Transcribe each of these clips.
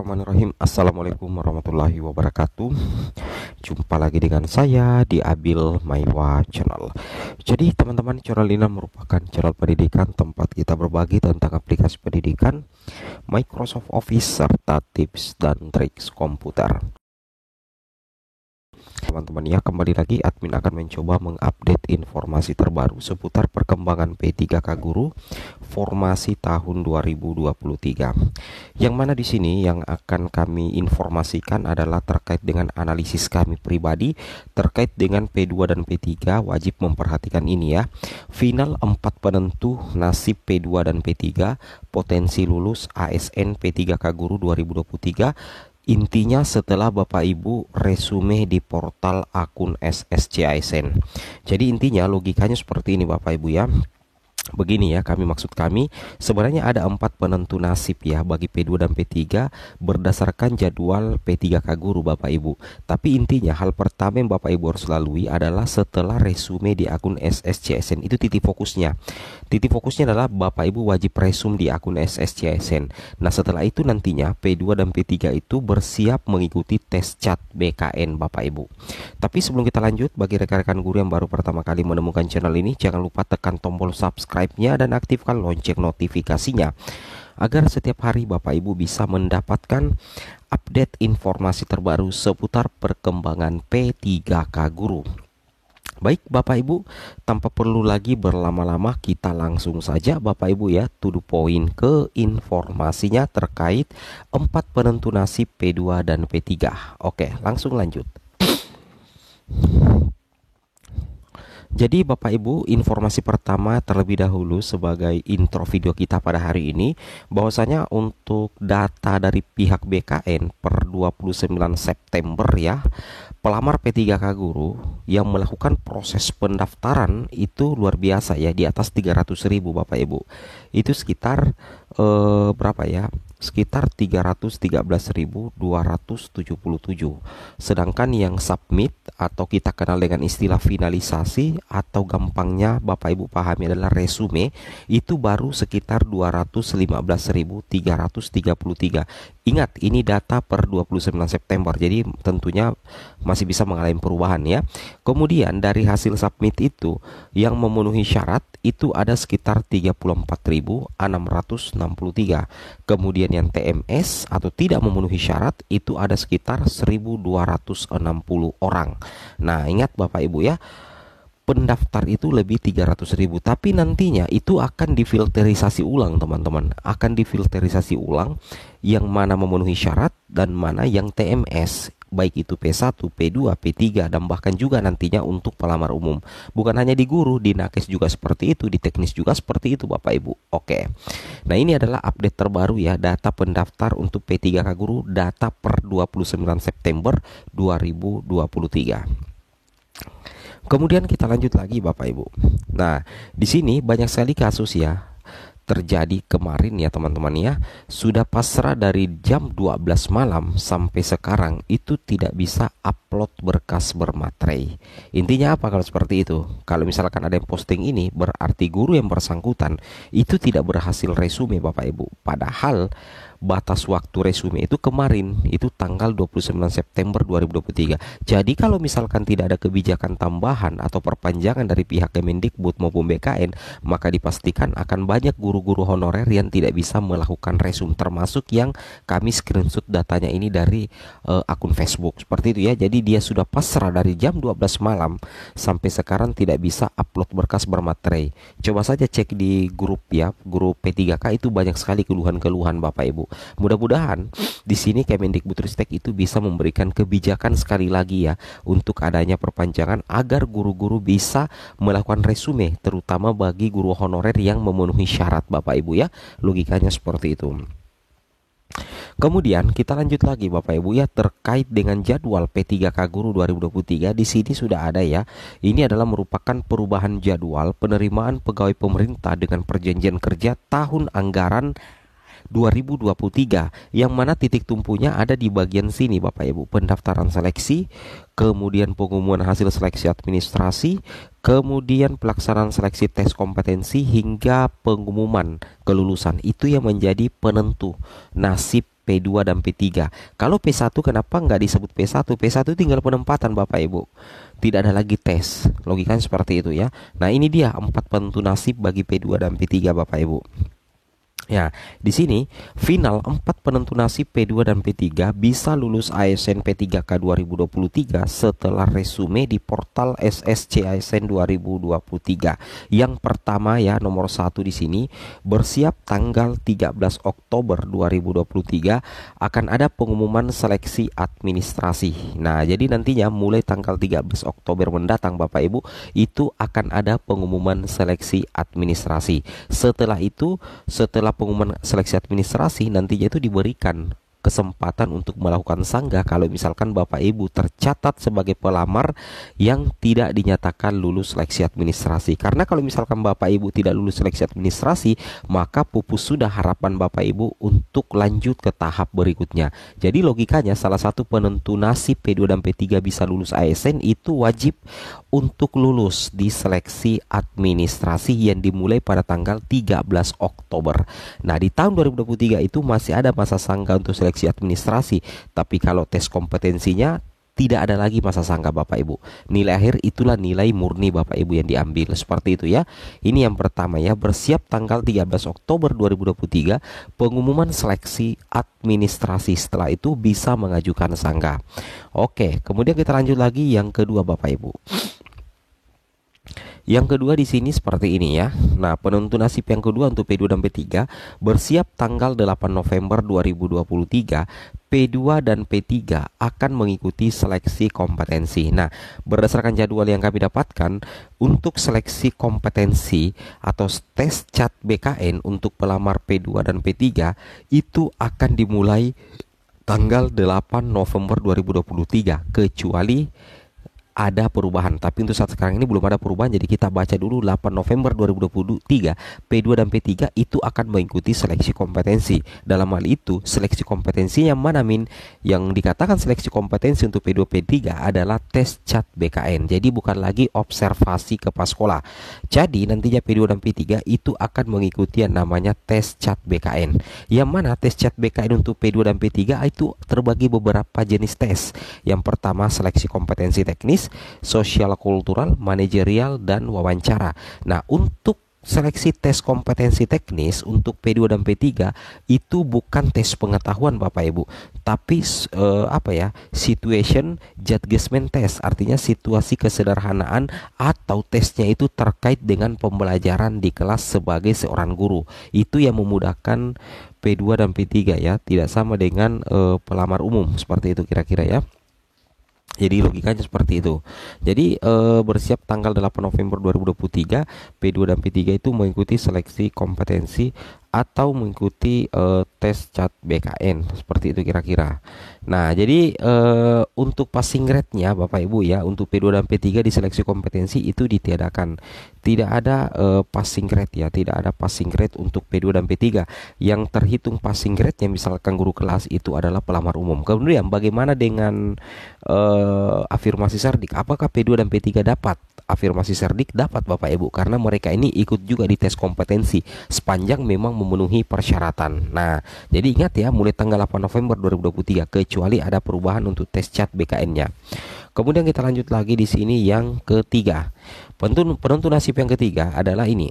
Bismillahirrahmanirrahim. Assalamualaikum warahmatullahi wabarakatuh. Jumpa lagi dengan saya di Abil Maiwa Channel. Jadi teman-teman, channel ini merupakan channel pendidikan tempat kita berbagi tentang aplikasi pendidikan, Microsoft Office, serta tips dan trik komputer. Teman-teman ya, kembali lagi admin akan mencoba mengupdate informasi terbaru seputar perkembangan P3K Guru formasi tahun 2023. Yang mana di sini yang akan kami informasikan adalah terkait dengan analisis kami pribadi terkait dengan P2 dan P3. Wajib memperhatikan ini ya. Final 4 penentu nasib P2 dan P3, potensi lulus ASN P3K Guru 2023. Intinya setelah Bapak Ibu resume di portal akun SSCASN. Jadi intinya logikanya seperti ini Bapak Ibu ya. Begini ya, maksud kami sebenarnya ada 4 penentu nasib ya bagi P2 dan P3 berdasarkan jadwal P3K Guru Bapak Ibu. Tapi intinya hal pertama yang Bapak Ibu harus lalui adalah setelah resume di akun SSCASN, itu titik fokusnya. Titik fokusnya adalah Bapak Ibu wajib resume di akun SSCASN. Nah setelah itu nantinya P2 dan P3 itu bersiap mengikuti tes CAT BKN Bapak Ibu. Tapi sebelum kita lanjut, bagi rekan-rekan guru yang baru pertama kali menemukan channel ini, jangan lupa tekan tombol subscribe-nya dan aktifkan lonceng notifikasinya agar setiap hari Bapak Ibu bisa mendapatkan update informasi terbaru seputar perkembangan P3K Guru. Baik Bapak Ibu, tanpa perlu lagi berlama-lama, kita langsung saja Bapak Ibu ya, to the point ke informasinya terkait 4 penentu nasib P2 dan P3. Oke, langsung lanjut. Jadi Bapak Ibu, informasi pertama terlebih dahulu sebagai intro video kita pada hari ini, bahwasanya untuk data dari pihak BKN per 29 September ya, pelamar P3K Guru yang melakukan proses pendaftaran itu luar biasa ya, di atas 300.000 Bapak Ibu. Itu sekitar berapa ya? Sekitar 313.277. Sedangkan yang submit atau kita kenal dengan istilah finalisasi atau gampangnya Bapak Ibu pahami adalah resume, itu baru sekitar 215.333. Ingat, ini data per 29 September, jadi tentunya masih bisa mengalami perubahan ya. Kemudian dari hasil submit itu yang memenuhi syarat itu ada sekitar 34.663. Kemudian yang TMS atau tidak memenuhi syarat itu ada sekitar 1.260 orang. Nah ingat Bapak Ibu ya, pendaftar itu lebih 300.000, tapi nantinya itu akan difilterisasi ulang teman-teman. Akan difilterisasi ulang yang mana memenuhi syarat dan mana yang TMS, baik itu P1, P2, P3, dan bahkan juga nantinya untuk pelamar umum. Bukan hanya di guru, di nakes juga seperti itu, di teknis juga seperti itu Bapak Ibu. Oke. Nah ini adalah update terbaru ya, data pendaftar untuk P3K Guru, data per 29 September 2023. Kemudian kita lanjut lagi Bapak Ibu. Nah, di sini banyak sekali kasus ya terjadi kemarin ya teman-teman ya. Sudah pasrah dari jam 12 malam sampai sekarang itu tidak bisa upload berkas bermaterai. Intinya apa kalau seperti itu? Kalau misalkan ada yang posting ini, berarti guru yang bersangkutan itu tidak berhasil resume Bapak Ibu. Padahal batas waktu resume itu kemarin, itu tanggal 29 September 2023. Jadi kalau misalkan tidak ada kebijakan tambahan atau perpanjangan dari pihak Kemendikbud maupun BKN, maka dipastikan akan banyak guru-guru honorer yang tidak bisa melakukan resume, termasuk yang kami screenshot datanya ini dari akun Facebook seperti itu ya. Jadi dia sudah pasrah dari jam 12 malam sampai sekarang tidak bisa upload berkas bermaterai. Coba saja cek di grup ya, grup P3K itu banyak sekali keluhan-keluhan Bapak Ibu. Mudah-mudahan di sini Kemendikbudristek itu bisa memberikan kebijakan sekali lagi ya untuk adanya perpanjangan agar guru-guru bisa melakukan resume, terutama bagi guru honorer yang memenuhi syarat Bapak Ibu ya. Logikanya seperti itu. Kemudian kita lanjut lagi Bapak Ibu ya, terkait dengan jadwal P3K Guru 2023. Di sini sudah ada ya. Ini adalah merupakan perubahan jadwal penerimaan pegawai pemerintah dengan perjanjian kerja tahun anggaran 2023, yang mana titik tumpunya ada di bagian sini Bapak Ibu, pendaftaran seleksi, kemudian pengumuman hasil seleksi administrasi, kemudian pelaksanaan seleksi tes kompetensi hingga pengumuman kelulusan. Itu yang menjadi penentu nasib P2 dan P3. Kalau P1 kenapa nggak disebut P1? P1 tinggal penempatan Bapak Ibu. Tidak ada lagi tes. Logikanya seperti itu ya. Nah, ini dia 4 penentu nasib bagi P2 dan P3 Bapak Ibu. Ya, di sini final 4 penentu nasib P2 dan P3 bisa lulus ASN P3K 2023 setelah resume di portal SSC ASN 2023. Yang pertama ya, nomor 1 di sini, bersiap tanggal 13 Oktober 2023 akan ada pengumuman seleksi administrasi. Nah, jadi nantinya mulai tanggal 13 Oktober mendatang Bapak Ibu itu akan ada pengumuman seleksi administrasi. Setelah itu, setelah pengumuman seleksi administrasi, nantinya itu diberikan kesempatan untuk melakukan sanggah kalau misalkan Bapak Ibu tercatat sebagai pelamar yang tidak dinyatakan lulus seleksi administrasi. Karena kalau misalkan Bapak Ibu tidak lulus seleksi administrasi, maka pupus sudah harapan Bapak Ibu untuk lanjut ke tahap berikutnya. Jadi logikanya salah satu penentu nasib P2 dan P3 bisa lulus ASN itu wajib untuk lulus di seleksi administrasi yang dimulai pada tanggal 13 Oktober. Nah, di tahun 2023 itu masih ada masa sanggah untuk seleksi administrasi, tapi kalau tes kompetensinya tidak ada lagi masa sanggah Bapak Ibu. Nilai akhir itulah nilai murni Bapak Ibu yang diambil. Seperti itu ya. Ini yang pertama ya, bersiap tanggal 13 Oktober 2023 pengumuman seleksi administrasi. Setelah itu bisa mengajukan sanggah. Oke, kemudian kita lanjut lagi yang kedua Bapak Ibu. Yang kedua di sini seperti ini ya. Nah, penentu nasib yang kedua untuk P2 dan P3 bersiap tanggal 8 November 2023. P2 dan P3 akan mengikuti seleksi kompetensi. Nah, berdasarkan jadwal yang kami dapatkan, untuk seleksi kompetensi atau tes CAT BKN untuk pelamar P2 dan P3 itu akan dimulai tanggal 8 November 2023 kecuali ada perubahan. Tapi untuk saat sekarang ini belum ada perubahan, jadi kita baca dulu 8 November 2023 P2 dan P3 itu akan mengikuti seleksi kompetensi. Dalam hal itu seleksi kompetensi yang mana Min? Yang dikatakan seleksi kompetensi untuk P2 P3 adalah tes CAT BKN. Jadi bukan lagi observasi ke prasekolah. Jadi nantinya P2 dan P3 itu akan mengikuti yang namanya tes CAT BKN. Yang mana tes CAT BKN untuk P2 dan P3 itu terbagi beberapa jenis tes. Yang pertama seleksi kompetensi teknis, sosial kultural, manajerial, dan wawancara. Nah, untuk seleksi tes kompetensi teknis untuk P2 dan P3 itu bukan tes pengetahuan Bapak Ibu, tapi situation judgment test, artinya situasi kesederhanaan atau tesnya itu terkait dengan pembelajaran di kelas sebagai seorang guru. Itu yang memudahkan P2 dan P3 ya, tidak sama dengan pelamar umum seperti itu kira-kira ya. Jadi logikanya seperti itu. Jadi bersiap tanggal 8 November 2023 P2 dan P3 itu mengikuti seleksi kompetensi atau mengikuti tes CAT BKN seperti itu kira-kira. Nah, jadi untuk passing grade-nya Bapak Ibu ya, untuk P2 dan P3 di seleksi kompetensi itu ditiadakan. Tidak ada passing grade ya, tidak ada passing grade untuk P2 dan P3. Yang terhitung passing grade-nya misalkan guru kelas itu adalah pelamar umum. Kemudian bagaimana dengan afirmasi cerdik? Apakah P2 dan P3 dapat afirmasi cerdik? Dapat Bapak Ibu, karena mereka ini ikut juga di tes kompetensi sepanjang memang memenuhi persyaratan. Nah, jadi ingat ya, mulai tanggal 8 November 2023 kecuali ada perubahan untuk tes CAT BKN-nya. Kemudian kita lanjut lagi di sini yang ketiga. Penentu nasib yang ketiga adalah ini.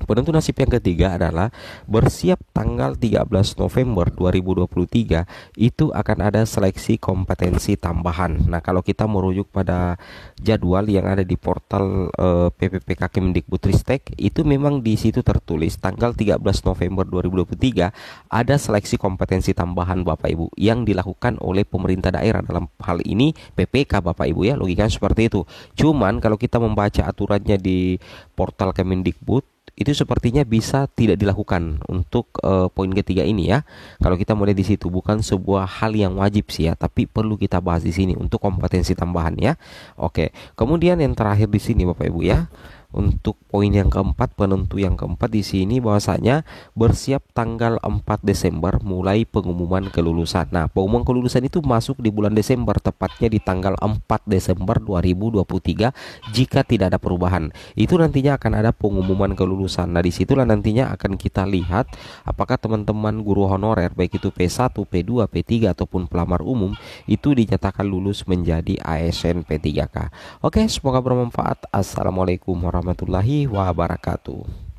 Penentu nasib yang ketiga adalah bersiap tanggal 13 November 2023 itu akan ada seleksi kompetensi tambahan. Nah, kalau kita merujuk pada jadwal yang ada di portal PPPK Kemendikbudristek itu memang di situ tertulis tanggal 13 November 2023 ada seleksi kompetensi tambahan Bapak Ibu yang dilakukan oleh pemerintah daerah, dalam hal ini PPK Bapak Ibu ya, logikanya seperti itu. Cuman kalau kita membaca aturannya di portal Kemendikbud itu sepertinya bisa tidak dilakukan untuk poin ketiga ini ya. Kalau kita mulai di situ, bukan sebuah hal yang wajib sih ya, tapi perlu kita bahas di sini untuk kompetensi tambahan ya. Oke. Kemudian yang terakhir di sini Bapak Ibu ya, Untuk poin yang keempat, penentu yang keempat di sini bahwasanya bersiap tanggal 4 Desember mulai pengumuman kelulusan. Nah, pengumuman kelulusan itu masuk di bulan Desember, tepatnya di tanggal 4 Desember 2023 jika tidak ada perubahan. Itu nantinya akan ada pengumuman kelulusan. Nah, disitulah nantinya akan kita lihat apakah teman-teman guru honorer baik itu P1, P2, P3 ataupun pelamar umum itu dinyatakan lulus menjadi ASN P3K. Oke, semoga bermanfaat. Assalamualaikum warahmatullahi wabarakatuh.